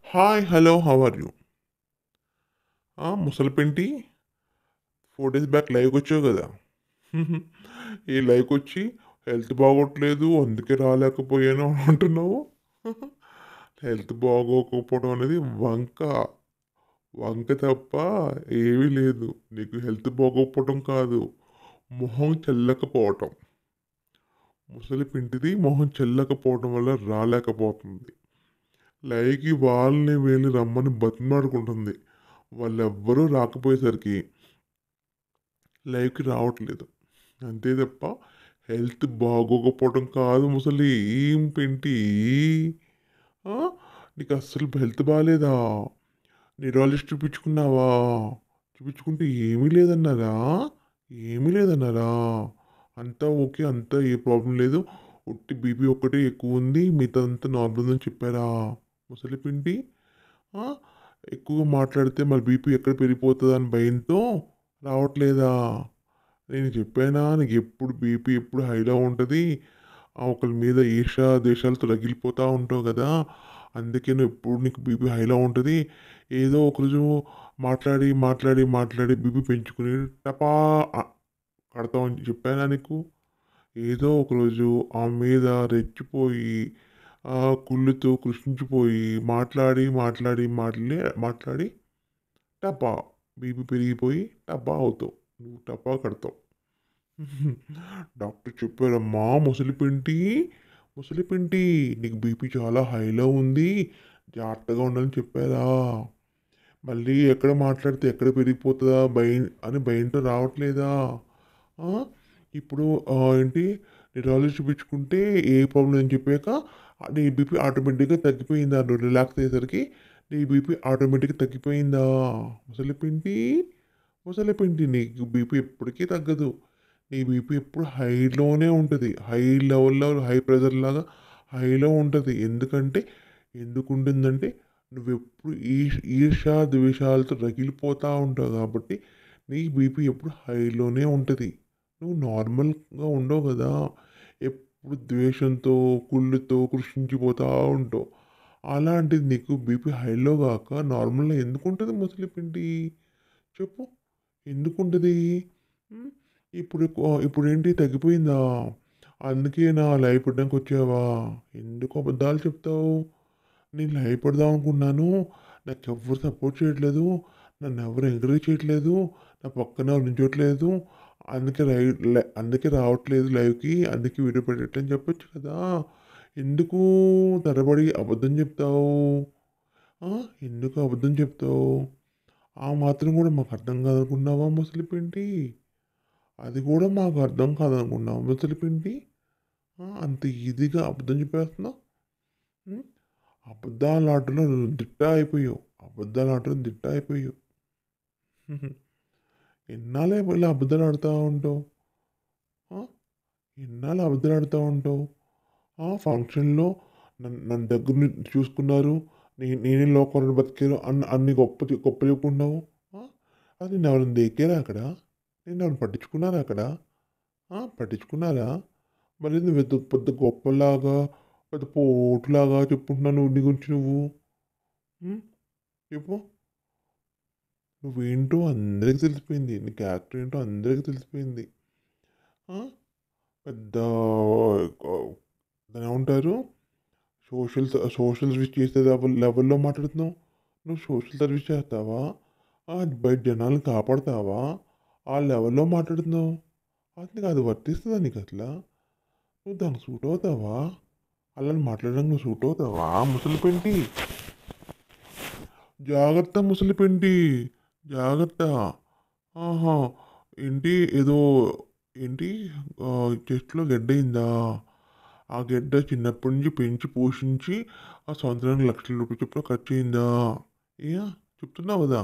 Hi hello how are you ముసలిపెంటి 4 days back లైవ్కి వచ్చావు కదా. ఈ లైవ్కి వచ్చి హెల్త్ బాగోట్లేదు అందుకే రాలేకపోయాను అంటున్నావు. హెల్త్ బాగోకపోవడం అనేది వంక వంక తప్ప ఏమీ లేదు. నీకు హెల్త్ బాగోకపోవడం కాదు, మొహం చెల్లకపోవటం. ముసలి పింటిది మొహం చెల్లకపోవడం వల్ల రాలేకపోతుంది. లైవ్కి వాళ్ళని వీళ్ళని రమ్మని బతిమాడుకుంటుంది. వాళ్ళెవ్వరూ రాకపోయేసరికి లైవ్కి రావట్లేదు. అంతే తప్ప హెల్త్ బాగోకపోవడం కాదు ముసలి. ఏం పెంటి ఆ? నీకు అస్సలు హెల్త్ బాగాలేదా? న్యూరాలజిస్ట్ చూపించుకున్నావా? చూపించుకుంటే ఏమీ లేదన్నారా? ఏమీ లేదన్నారా? అంతా ఓకే, అంతా ఏ ప్రాబ్లం లేదు, ఒట్టి బీపీ ఒక్కటే ఎక్కువ ఉంది, మిగతాదంతా నార్మల్ అని చెప్పారా ముసలి పిండి? ఆ? ఎక్కువగా మాట్లాడితే మరి బీపీ ఎక్కడ పెరిగిపోతుంది అని భయంతో రావట్లేదా? నేను చెప్పానా నీకు ఎప్పుడు బీపీ ఎప్పుడు హైలో ఉంటుంది, ఒకరి మీద ఈర్ష్యా దేశాలతో రగిలిపోతూ ఉంటావు కదా, అందుకే నువ్వు ఎప్పుడు నీకు బీపీ హైలో ఉంటుంది. ఏదో ఒకరోజు మాట్లాడి మాట్లాడి మాట్లాడి బీపీ పెంచుకుని టపా కడతామని చెప్పానా నీకు? ఏదో ఒకరోజు ఆ మీద రెచ్చిపోయి కుళ్ళుతో కృషించిపోయి మాట్లాడి మాట్లాడి మాట్లాడి మాట్లాడి టపా బీపీ పెరిగిపోయి టపా అవుతావు. నువ్వు టపా కడతావు. డాక్టర్ చెప్పారమ్మా ముసలిపింటి, ముసలిపింటి నీకు బీపీ చాలా హైలో ఉంది, జాగ్రత్తగా ఉండాలని చెప్పారా? మళ్ళీ ఎక్కడ మాట్లాడితే ఎక్కడ పెరిగిపోతుందా భయం అని భయంతో రావట్లేదా? ఆ? ఇప్పుడు ఏంటి న్యూరాలజీ చూపించుకుంటే ఏ ప్రాబ్లం అని చెప్పాక నీ బీపీ ఆటోమేటిక్గా తగ్గిపోయిందా? నువ్వు రిలాక్స్ అయ్యేసరికి నీ బీపీ ఆటోమేటిక్గా తగ్గిపోయిందా? ముసలిపిండి, ముసలిపిండి నీకు బీపీ ఎప్పటికీ తగ్గదు. నీ బీపీ ఎప్పుడు హైలోనే ఉంటుంది. హై లెవెల్లో హై ప్రెషర్ లాగా హైలో ఉంటుంది. ఎందుకంటే ఎందుకు ఉంటుందంటే నువ్వెప్పుడు ఈర్ష్య ద్వేషాలతో రగిలిపోతూ ఉంటావు కాబట్టి నీ బీపీ ఎప్పుడు హైలోనే ఉంటుంది. నువ్వు నార్మల్గా ఉండవు కదా, ఎప్పుడు ద్వేషంతో కుళ్ళుతో కృషించిపోతూ ఉంటావు. అలాంటిది నీకు బీపీ హైలో కాక నార్మల్గా ఎందుకు ఉంటుంది ముసలి పిండి? చెప్పు, ఎందుకు ఉంటుంది? ఇప్పుడేంటి తగ్గిపోయిందా? అందుకే నా లైవ్ పెట్టడానికి వచ్చావా? ఎందుకు అబద్ధాలు చెప్తావు? నేను లైవ్ పెడదాం అనుకున్నాను, నాకు ఎవ్వరు సపోర్ట్ చేయట్లేదు, నన్ను ఎవరు ఎంకరేజ్ చేయట్లేదు, నా పక్కన ఎవరు నించోట్లేదు, అందుకే రావట్లేదు లైవ్కి, అందుకే వీడియో పెట్టట్లని చెప్పొచ్చు కదా. ఎందుకు తరబడి అబద్ధం చెప్తావు? ఆ? ఎందుకు అబద్ధం చెప్తావు? ఆ మాత్రం కూడా మాకు అర్థం కాదనుకున్నావా ముసలిపిండి? అది కూడా మాకు అర్థం కాదనుకున్నావా ముసలిపిండి? అంత ఈజీగా అబద్ధం చెప్పేస్తున్నావు. ఉం? అబద్ధాల ఆటలో నువ్వు దిట్ట అయిపోయావు. అబద్ధాల ఆటలో దిట్ట అయిపోయావు. ఎన్నాళ్ళే ఇలా అబద్ధాలు ఆడుతూ ఉంటావు? ఆ? ఎన్నాళ్ళు అబద్ధాలు ఆడుతూ ఉంటావు? ఫంక్షన్లో నన్ను దగ్గర నుంచి చూసుకున్నారు, నేనే లోకంలో బతికాను అన్ని గొప్ప గొప్ప చెప్పుకున్నావు. అది నేను ఎవరిని దేకారా అక్కడ? నేను ఎవరిని పట్టించుకున్నారా అక్కడ? పట్టించుకున్నారా? మరి నువ్వు పెద్ద పెద్ద గొప్పలాగా పెద్ద పోటులాగా చెప్పుకుంటున్నావు నీ గురించి నువ్వు. ఉం? చెప్పు, నువ్వేంటో అందరికి తెలిసిపోయింది, నీ క్యారెక్టర్ ఏంటో అందరికి తెలిసిపోయింది. ఆ? పెద్ద దాన్ని ఏమంటారు, సోషల్ సోషల్ సర్వీస్ చేసే లెవెల్లో మాట్లాడుతున్నావు. నువ్వు సోషల్ సర్వీస్ చేస్తావా? బయట జనాలను కాపాడుతావా? ఆ లెవెల్లో మాట్లాడుతున్నావు. అది నీకు అది వర్తిస్తుందా నీకు అసలు? నువ్వు దానికి సూట్ అవుతావా? అలా మాట్లాడడానికి నువ్వు సూట్ అవుతావా ముసలిపెంటి? జాగ్రత్త ముసలిపెంటి, జాగ్రత్త. ఆహా, ఏంటి ఏదో ఏంటి చెస్ట్లో గడ్డయిందా? ఆ గడ్డ చిన్నప్పటి నుంచి పెంచి పోషించి ఆ సంవత్సరానికి ₹1,00,000 చొప్పున ఖర్చు అయిందా? ఏ చెప్తున్నావు కదా.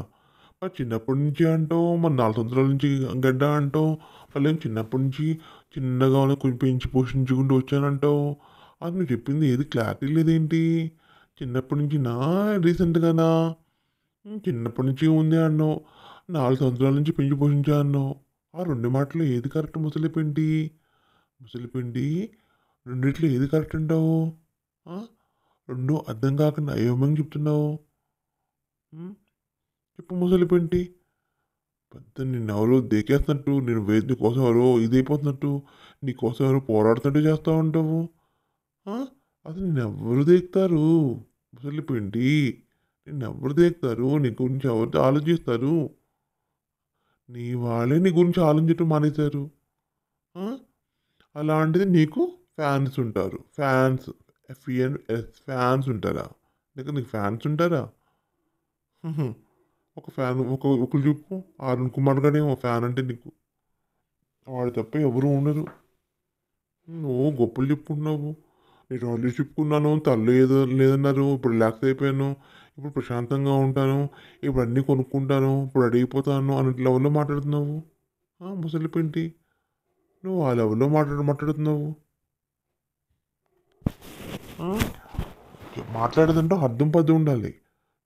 మరి చిన్నప్పటి నుంచి అంటావు, మరి 4 సంవత్సరాల నుంచి గడ్డ అంటావు, మళ్ళీ చిన్నప్పటి నుంచి చిన్నగా కొంచెం పెంచి పోషించుకుంటూ వచ్చానంటావు. అది నువ్వు చెప్పింది ఏది క్లారిటీ లేదేంటి? చిన్నప్పటి నుంచి రీసెంట్గానా? చిన్నప్పటి నుంచి ఉంది అన్నావు, 4 సంవత్సరాల నుంచి పెంచి పోషించా అన్నావు. ఆ 2 మాటలు ఏది కరెక్ట్ ముసలిపిండి? ముసలిపిండి, రెండిట్లో ఏది కరెక్ట్ అంటావు? ఆ? 2 అర్థం కాకుండా అయోమయం చెప్తున్నావు. ఉమ్, చెప్పు ముసలిపింటి. పెద్ద నిన్నెవరో దేకేస్తున్నట్టు, నీకోసం ఎవరో ఇదైపోతున్నట్టు, నీకోసం ఎవరో పోరాడుతుంటే చేస్తూ ఉంటావు. ఆ? అసలు నిన్నెవ్వరు దేకుతారు ముసలిపిండి. నిన్నెవ్వరు దేకుతారు, నీ గురించి ఎవరు ఆలోచిస్తారు? నీ వాళ్ళే నీ గురించి ఆలోచించటం మానేశారు. ఆ? అలాంటిది నీకు ఫ్యాన్స్ ఉంటారు. ఫ్యాన్స్, ఎఫ్ఈఎన్ఎస్ ఫ్యాన్స్ ఉంటారా? నీకు ఫ్యాన్స్ ఉంటారా? హుహు. ఒక ఫ్యాన్ ఒకరు చెప్పు. అరుణ్ కుమార్ గారేమో ఫ్యాన్ అంటే నీకు. వాడు తప్ప ఎవరు ఉండరు. నువ్వు గొప్పలు చెప్పుకుంటున్నావు. నేను ఆల్రెడీ చెప్పుకున్నాను, తల్లి ఏదో లేదన్నారు, ఇప్పుడు రిలాక్స్ అయిపోయాను, ఇప్పుడు ప్రశాంతంగా ఉంటాను, ఇప్పుడు అన్నీ కొనుక్కుంటాను, ఇప్పుడు అడిగిపోతాను అన్న లెవెల్లో మాట్లాడుతున్నావు. ముసలి పెంటి, నువ్వు ఆ లెవెల్లో మాట్లాడుతున్నావు. ఆ? మాట్లాడేదంటే అర్థం పద్ధతి ఉండాలి.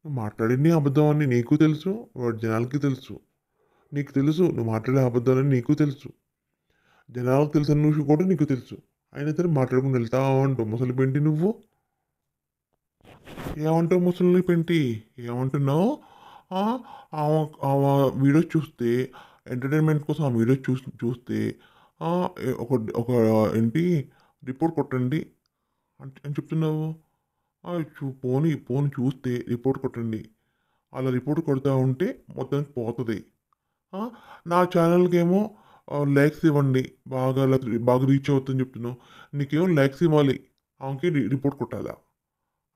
నువ్వు మాట్లాడింది అబద్ధం అని నీకు తెలుసు, వాడి జనాలకి తెలుసు. నీకు తెలుసు నువ్వు మాట్లాడే అబద్ధాలని నీకు తెలుసు, జనాలకు తెలిసిన నువ్వు కూడా నీకు తెలుసు. అయినా సరే మాట్లాడుకుని వెళ్తా ఉంటావు ముసలి పెంటి నువ్వు. ఏమంటావు ముసలి పెంటి? ఏమంటున్నావు? ఆ, ఆమె వీడియోస్ చూస్తే, ఎంటర్టైన్మెంట్ కోసం ఆ వీడియోస్ చూస్తే ఆ, ఒక ఒక ఏంటి రిపోర్ట్ కొట్టండి అని చెప్తున్నావు. పోనీ పోనీ చూస్తే రిపోర్ట్ కొట్టండి. అలా రిపోర్ట్ కొడతా ఉంటే మొత్తానికి పోతుంది. నా ఛానల్కి ఏమో లైక్స్ ఇవ్వండి, బాగా రీచ్ అవుతుందని చెప్తున్నావు. నీకేమో లైక్స్ ఇవ్వాలి, ఆమెకి రిపోర్ట్ కొట్టాలా?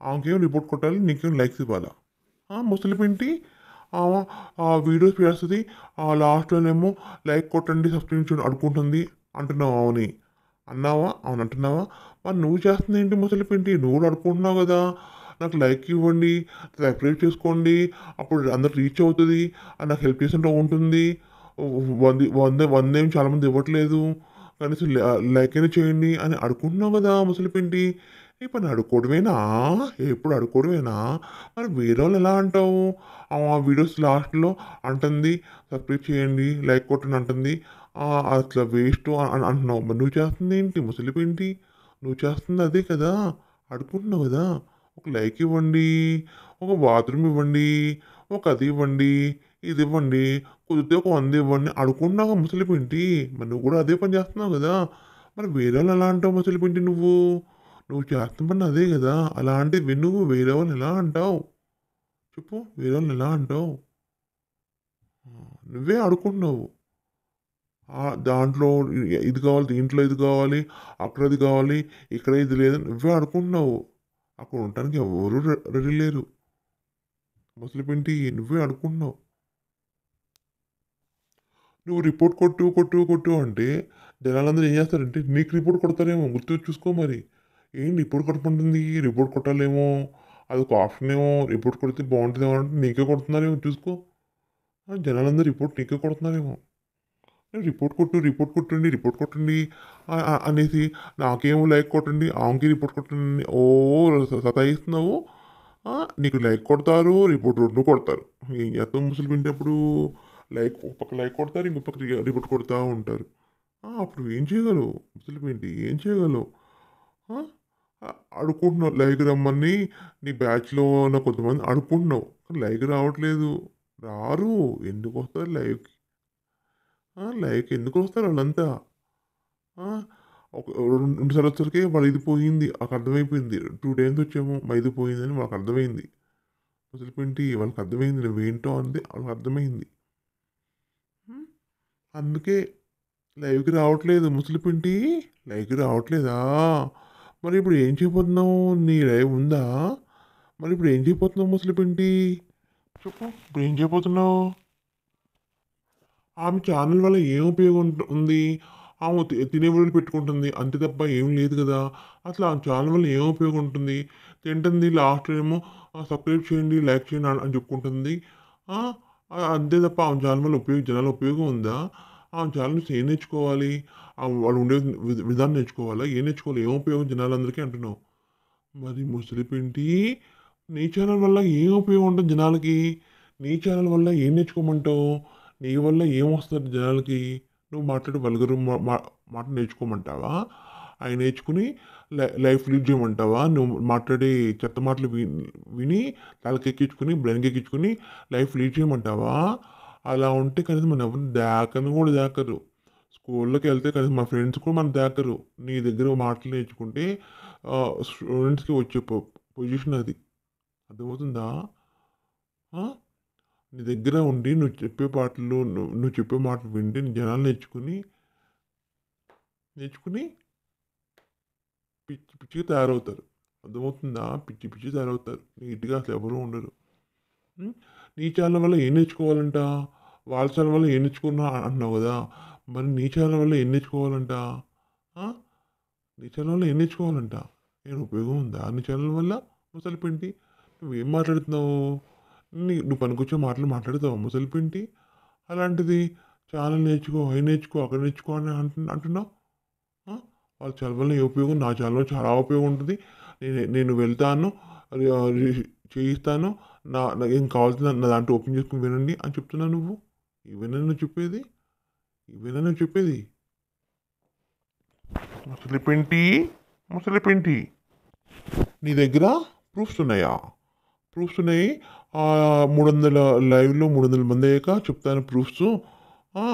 ఆమెకేమో రిపోర్ట్ కొట్టాలి, నీకేమో లైక్స్ ఇవ్వాలా? ముసలి పెంటి, ఆ వీడియోస్ చేస్తుంది, లాస్ట్లోనేమో లైక్ కొట్టండి, సబ్స్క్రైబ్ చేయండి అడుకుంటుంది అంటున్నావు. అవుని అన్నావా? అవును అంటున్నావా? మరి నువ్వు చేస్తుంది ఏంటి ముసలి పెంటి? నువ్వు కూడా అడుకుంటున్నావు కదా, నాకు లైక్ ఇవ్వండి, సబ్స్క్రైబ్ చేసుకోండి, అప్పుడు అందరు రీచ్ అవుతుంది, నాకు హెల్ప్ చేసినట్టు ఉంటుంది. వందేం చాలామంది ఇవ్వట్లేదు, కనీసం లైక్ అయినా చేయండి అని అడుకుంటున్నావు కదా ముసలి పెంటి. ఈ పని అడుక్కోవడమేనా? ఎప్పుడు అడుక్కోవడమేనా? మరి వేరే వాళ్ళు ఎలా అంటావు? ఆ వీడియోస్ లాస్ట్లో అంటుంది సబ్స్క్రైబ్ చేయండి, లైక్ కొట్టండి అంటుంది, అట్లా వేస్ట్ అని అంటున్నావు. మరి నువ్వు చేస్తుంది ఏంటి ముసలిపేంటి? నువ్వు చేస్తుంది అదే కదా, అడుకుంటున్నావు కదా. ఒక లైక్ ఇవ్వండి, ఒక బాత్రూమ్ ఇవ్వండి, ఒక అది ఇవ్వండి, ఇది ఇవ్వండి, కుదిరితే ఒక 100 ఇవ్వండి అడుకుంటున్నావు ముసలిపేంటి. మరి నువ్వు కూడా అదే పని చేస్తున్నావు కదా. మరి వేరే వాళ్ళు ఎలా అంటావు ముసలిపేంటి నువ్వు? నువ్వు చేస్తున్న పని అదే కదా, అలాంటివి నువ్వు వేరే వాళ్ళని ఎలా అంటావు? చెప్పు, వేరే వాళ్ళని ఎలా అంటావు? నువ్వే అడుకుంటున్నావు. దాంట్లో ఇది కావాలి, దీంట్లో ఇది కావాలి, అక్కడ ఇది కావాలి, ఇక్కడ ఇది లేదని నువ్వే అడుకుంటున్నావు. అక్కడ ఉండటానికి ఎవరు రెడీ లేరు ముసలిపింటి, నువ్వే అడుకుంటున్నావు. నువ్వు రిపోర్ట్ కొట్టు కొట్టు కొట్టు అంటే జనాలందరూ ఏం చేస్తారంటే నీకు రిపోర్ట్ కొడతారేమో, గుర్తు చూసుకో మరి. ఏం రిపోర్ట్ కొట్టమంటుంది, రిపోర్ట్ కొట్టాలేమో, అదొక ఆప్షన్ ఏమో, రిపోర్ట్ కొడితే బాగుంటుందేమో అంటే నీకే కొడుతున్నారేమో చూసుకో. జనాలందరూ రిపోర్ట్ నీకే కొడుతున్నారేమో. రిపోర్ట్ కొట్టండి, రిపోర్ట్ కొట్టండి అనేసి నాకేమో లైక్ కొట్టండి, ఆమెకి రిపోర్ట్ కొట్టండి ఓ సతాయిస్తున్నావు. నీకు లైక్ కొడతారు, రిపోర్ట్ రెండు కొడతారు. ఏం చేస్తాం ముసలి వింటప్పుడు? ఒక పక్క లైక్ కొడతారు, ఇంకో పక్క రిపోర్ట్ కొడతా ఉంటారు. అప్పుడు ఏం చేయగలవు ముసలి ఏంటి, ఏం చేయగలవు? ఆ, అడుక్కుంటున్నావు లైక్ రమ్మని, నీ బ్యాచ్లో ఉన్న కొంతమంది అడుక్కుంటున్నావు, కానీ లైక్ రావట్లేదు. రారు, ఎందుకు వస్తారు లైక్? లైక్ ఎందుకు వస్తారు వాళ్ళంతా? ఆ, ఒక 2 సార్లు వచ్చరికి వాళ్ళు ఇది పోయింది, వాళ్ళకి అర్థమైపోయింది. 2 టైమ్స్ వచ్చాము మా ఇది పోయిందని వాళ్ళకి అర్థమైంది. ముసలిపింటి వాళ్ళకి అర్థమైంది నువ్వేంటో అంది, వాళ్ళకి అర్థమైంది. అందుకే లైవ్కి రావట్లేదు ముసలిపింటి. లైవ్కి రావట్లేదా? మరి ఇప్పుడు ఏం చేయబోతున్నావు? నీ లైవ్ ఉందా? మరి ఇప్పుడు ఏం చేయబోతున్నావు ముసలిపింటి? చెప్పు, ఇప్పుడు ఏం చేయబోతున్నావు? ఆమె ఛానల్ వల్ల ఏం ఉపయోగం ఉంది? ఆమె తినే వీడియోలు పెట్టుకుంటుంది అంతే తప్ప ఏం లేదు కదా. అసలు ఆ ఛానల్ వల్ల ఏం ఉపయోగం ఉంటుంది? తింటుంది, లాస్ట్లో ఏమో సబ్స్క్రైబ్ చేయండి, లైక్ చేయండి అని చెప్పుకుంటుంది. ఆ, అంతే తప్ప ఆమె ఛానల్ వల్ల జనాల ఉపయోగం ఉందా? ఆమె ఛానల్ నుంచి ఏం నేర్చుకోవాలి? వాళ్ళు ఉండే విధానం నేర్చుకోవాలా? ఏం నేర్చుకోవాలి? ఏం ఉపయోగం జనాలందరికీ అంటున్నావు? మరి ముసలిపింటి, నీ ఛానల్ వల్ల ఏం ఉపయోగం ఉంటుంది జనాలకి? నీ ఛానల్ వల్ల ఏం నేర్చుకోమంటావు? నీ వల్ల ఏం వస్తుంది జనాలకి? నువ్వు మాట్లాడే వల్గరు మాట నేర్చుకోమంటావా? అవి నేర్చుకుని లైఫ్ లీడ్ చేయమంటావా? నువ్వు మాట్లాడే చెత్త మాటలు విని తలకెక్కించుకుని బ్రెయిన్‌కి ఎక్కించుకుని లైఫ్ లీడ్ చేయమంటావా? అలా ఉంటే కనీసం మనం ఎవరిని దేకను కూడా దేకరు. స్కూల్లోకెళ్తే కనీసం మన ఫ్రెండ్స్ కూడా మనల్ని దేకరు. నీ దగ్గర మాటలు నేర్చుకుంటే స్టూడెంట్స్‌కి వచ్చే పొజిషన్ అది. అర్థమవుతుందా? ఆ! నీ దగ్గర ఉండి నువ్వు చెప్పే పాటలు నువ్వు చెప్పే మాటలు వింటే జనాలు నేర్చుకుని పిచ్చి పిచ్చిగా తయారవుతారు. అర్థమవుతుందా? పిచ్చి పిచ్చిగా తయారవుతారు. నీట్‌గా అసలు ఎవరు ఉండరు. హ్మ్. నీ ఛానల్ వల్ల ఏం నేర్చుకోవాలంట? వాళ్ళ ఛానల్ వల్ల ఏం నేర్చుకున్నా అంటున్నావు గదా! మరి నీ ఛానల్ వల్ల ఏం నేర్చుకోవాలంట? ఆ! నీ ఛానల్ వల్ల ఏం నేర్చుకోవాలంట? ఏమైనా ఉపయోగం ఉందా నీ ఛానల్ వల్ల? ముసలిపింటి. నువ్వేం మాట్లాడుతున్నావు? నువ్వు పనికొచ్చే మాటలు మాట్లాడతావా ముసలిపింటి? అలాంటిది ఛానల్ నేర్చుకో, అయి నేర్చుకో, అక్కడ నేర్చుకో అని అంటున్నావు. ఆ! వాళ్ళ ఛానల్ వల్ల ఏ ఉపయోగం? నా ఛానల్ చాలా ఉపయోగం ఉంటుంది. నేను వెళ్తాను, రి రి చేయిస్తాను. నాకేం కావాల్సిన నా దాంట్లో ఓపెన్ చేసుకొని వినండి అని చెప్తున్నావు నువ్వు. ఇవేనా నువ్వు చెప్పేది? ఇవేనా నువ్వు చెప్పేది? ముసలిపింటి, ముసలిపింటి. నీ దగ్గర ప్రూఫ్స్ ఉన్నాయా? ప్రూఫ్స్ ఉన్నాయి. 300 లైవ్‌లో 300 మంది అయ్యాక చెప్తాను ప్రూఫ్సు. ఆ!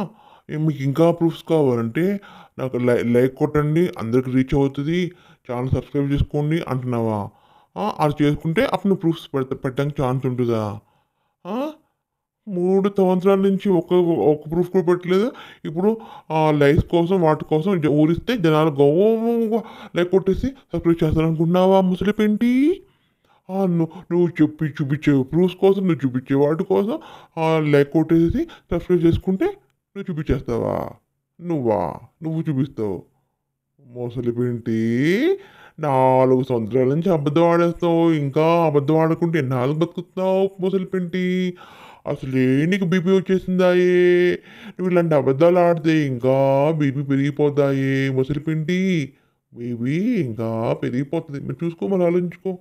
మీకు ఇంకా ప్రూఫ్స్ కావాలంటే నాకు లైక్ కొట్టండి. అందరికి రీచ్ అవుతది. ఛానల్ సబ్స్క్రైబ్ చేసుకోండి అంటున్నావా? అది చేసుకుంటే అప్పుడు నువ్వు ప్రూఫ్స్ పెట్టడానికి ఛాన్స్ ఉంటదా? ఆ! 3 సంవత్సరాల నుంచి ఒక్క ప్రూఫ్ కూడా పెట్టలేదు. ఇప్పుడు లైక్స్ కోసం వాటి కోసం ఊరిస్తే జనాలు లైక్ కొట్టేసి సబ్స్క్రైబ్ చేస్తారనుకుంటున్నావా ముసలిపెంటి? నువ్వు చూపిచ్చే ప్రూఫ్స్ కోసం, నువ్వు చూపిచ్చే వాటి కోసం లైక్ కొట్టేసేసి సబ్స్క్రైబ్ చేసుకుంటే నువ్వు చూపిచ్చేస్తావా? నువ్వా? నువ్వు చూపిస్తావు. ముసలిపింటి 4 సంవత్సరాల నుంచి అబద్ధం ఆడేస్తావు. ఇంకా అబద్ధం ఆడకుంటే ఎన్నాళ్ళు బతుకుతున్నావు ముసలిపింటి? అసలే నీకు బీపీ వచ్చేసిందాయే. నువ్వు ఇలాంటి అబద్ధాలు ఆడితే ఇంకా బీపీ పెరిగిపోతాయే ముసలిపింటి. బీపీ ఇంకా పెరిగిపోతుంది. మరి చూసుకో మరి ఆలోచించుకో.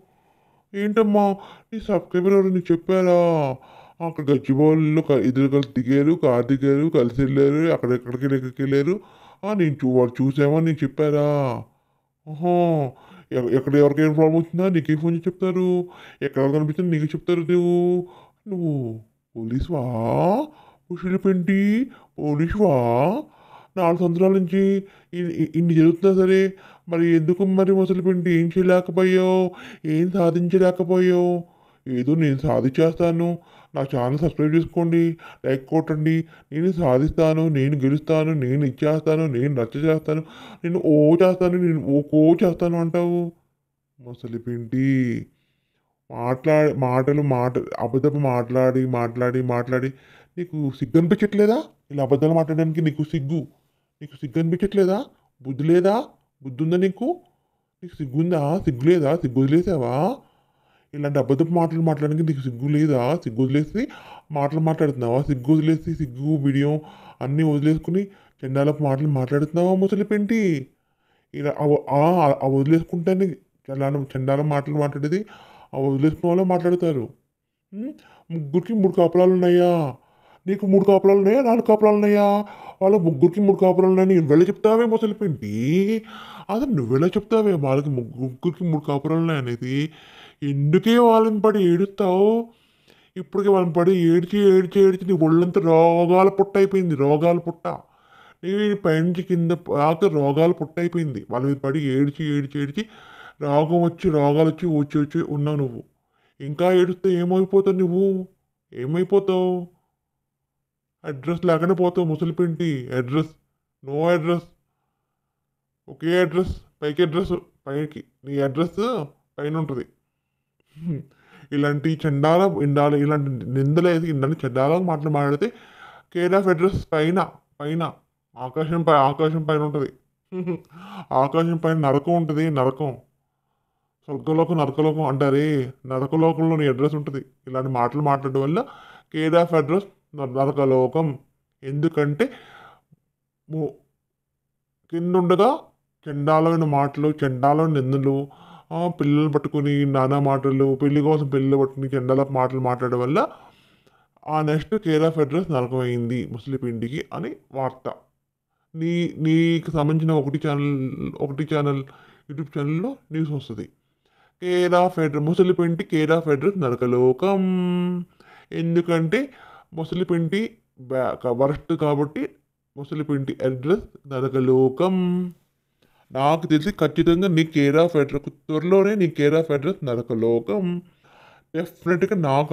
ఏంటమ్మా నీ సబ్స్క్రైబర్ ఎవరు నీకు చెప్పారా? అక్కడ గచ్చిబౌలిలో ఇద్దరు కలిసి దిగారు, కారు దిగారు, కలిసి వెళ్ళారు, అక్కడెక్కడికి ఎక్కడికి వెళ్ళారు. నేను వాళ్ళు చూసామని నీకు చెప్పారా? ఓహో! ఎక్కడ ఎవరికైనా ప్రాబ్లమ్ వచ్చిందా నీకే ఫోన్ చేసి చెప్తారు. ఎక్కడ కనిపించింది నీకే చెప్తారు నువ్వు పోలీసువా? ముసలిపెంటి పోలీసువా? 4 సంవత్సరాల నుంచి ఇన్ని జరుగుతున్నా సరే మరి ఎందుకు మరి ముసలిపిండి ఏం చేయలేకపోయావు? ఏం సాధించలేకపోయావు? ఏదో నేను సాధించేస్తాను. నా ఛానల్ సబ్స్క్రైబ్ చేసుకోండి. లైక్ కొట్టండి. నేను సాధిస్తాను. నేను గెలుస్తాను. నేను ఇచ్చేస్తాను. నేను రచ్చ చేస్తాను. నేను చేస్తాను. నేను చేస్తాను అంటావు. ముసలిపిండి అబద్ధపు మాట్లాడి నీకు సిగ్గు అనిపించట్లేదా? ఇలా అబద్ధాలు మాట్లాడడానికి నీకు సిగ్గు అనిపించట్లేదా? బుద్ధి లేదా? బుద్ధి ఉందా నీకు? నీకు సిగ్గుందా? సిగ్గు లేదా? సిగ్గు వదిలేసావా? ఇలాంటి అబద్ధపు మాటలు మాట్లాడడానికి నీకు సిగ్గు లేదా? సిగ్గు వదిలేసి మాట్లాడుతున్నావా? సిగ్గు వదిలేసి సిగ్గు బిడియం అన్నీ వదిలేసుకుని చండాలపు మాటలు మాట్లాడుతున్నావా ముసలిపెంటి? ఇలా వదిలేసుకుంటేనే చండాలం మాటలు మాట్లాడేది వదిలేసుకున్న వాళ్ళే మాట్లాడతారు. ముగ్గురికి 3 కాపురాలు ఉన్నాయా? నీకు 3 కాపురాలు ఉన్నాయా? 4 కాపురాలు ఉన్నాయా? వాళ్ళ ముగ్గురికి 3 కాపురాలు ఉన్నాయని నువ్వెలా చెప్తావే ముసలిపిండి? అసలు నువ్వెలా చెప్తావే వాళ్ళకి ముగ్గురికి 3 కాపురాలు ఉన్నాయనేది? ఎందుకే వాళ్ళని పడి ఏడుస్తావు? ఇప్పటికే వాళ్ళని పడి ఏడ్చి నీ ఒళ్ళంతా రోగాల పుట్ట అయిపోయింది. రోగాల పుట్ట. నీ పైనుంచి కింద దాకా రోగాల పుట్ట అయిపోయింది. వాళ్ళ మీద పడి ఏడ్చి రోగాలు వచ్చి ఉన్నావు నువ్వు. ఇంకా ఏడుస్తే ఏమైపోతావు నువ్వు? ఏమైపోతావు? అడ్రస్ లేకనే పోతావు ముసలిపింటి. No address. ఒకే అడ్రస్ పైకి నీ అడ్రస్ పైన ఉంటుంది. ఇలాంటి ఇలాంటి నిందలేసి ఇలాంటి చండాలం మాట్లాడితే కేర్ ఆఫ్ అడ్రస్ పైన ఆకాశం పైన ఉంటుంది. ఆకాశం పైన నరకం ఉంటుంది. నరకం స్వర్గలోకం నరకలోకం అంటారే. నరకలోకంలో నీ అడ్రస్ ఉంటుంది. ఇలాంటి మాటలు మాట్లాడడం వల్ల కేర్ ఆఫ్ అడ్రస్ నరకలోకం. ఎందుకంటే కిందుండగా చండాలమైన మాటలు, చండాలమైన నిందలు, పిల్లలు పట్టుకుని నానా మాటలు, పెళ్లి కోసం పిల్లలు పట్టుకుని చండాల మాటలు మాట్లాడడం వల్ల నెక్స్ట్ కేర్ ఆఫ్ అడ్రస్ నరకమైంది ముసలిపిండికి అని వార్త. నీ నీకు సంబంధించిన ఒకటి ఛానల్ యూట్యూబ్ ఛానల్లో న్యూస్ వస్తుంది. కేర్ ఆఫ్ అడ్రస్ ముసలిపెంటి కేర్ ఆఫ్ అడ్రస్ నరకలోకం. ఎందుకంటే ముసలిపెంటి వరస్ట్ కాబట్టి ముసలిపెంటి అడ్రస్ నరకలోకం. నాకు తెలిసి ఖచ్చితంగా నీ కేర్ ఆఫ్ అడ్రస్ త్వరలోనే నీ కేర్ ఆఫ్ అడ్రస్ నరకలోకం. డెఫినెట్గా నాకు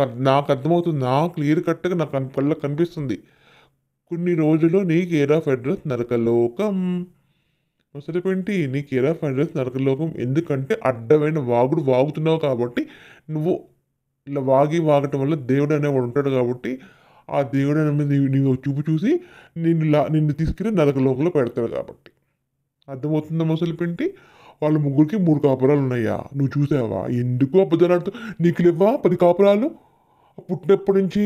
అర్థమవుతుంది, నాకు క్లియర్ కట్గా నాకు కళ్ళకి కనిపిస్తుంది. కొన్ని రోజుల్లో నీ కేర్ ఆఫ్ అడ్రస్ నరకలోకం. ముసలిపెంటి నీ కేర్ ఆఫ్ అడ్రస్ నరకలోకం. ఎందుకంటే అడ్డమైన వాగుడు వాగుతున్నావు కాబట్టి, నువ్వు ఇలా వాగటం వల్ల దేవుడు అనేవాడు ఉంటాడు కాబట్టి ఆ దేవుడు అనే నీవు చూపు చూసి నిన్ను తీసుకెళ్ళి నరకలోకంలో పెడతాడు కాబట్టి. అర్థమవుతుందా ముసలిపెంటి? వాళ్ళ ముగ్గురికి 3 కాపురాలు ఉన్నాయా? నువ్వు చూసావా? ఎందుకు అబద్ధాలు ఆడుతూ? నీకు లేవా 10 కాపురాలు? పుట్టినప్పటి నుంచి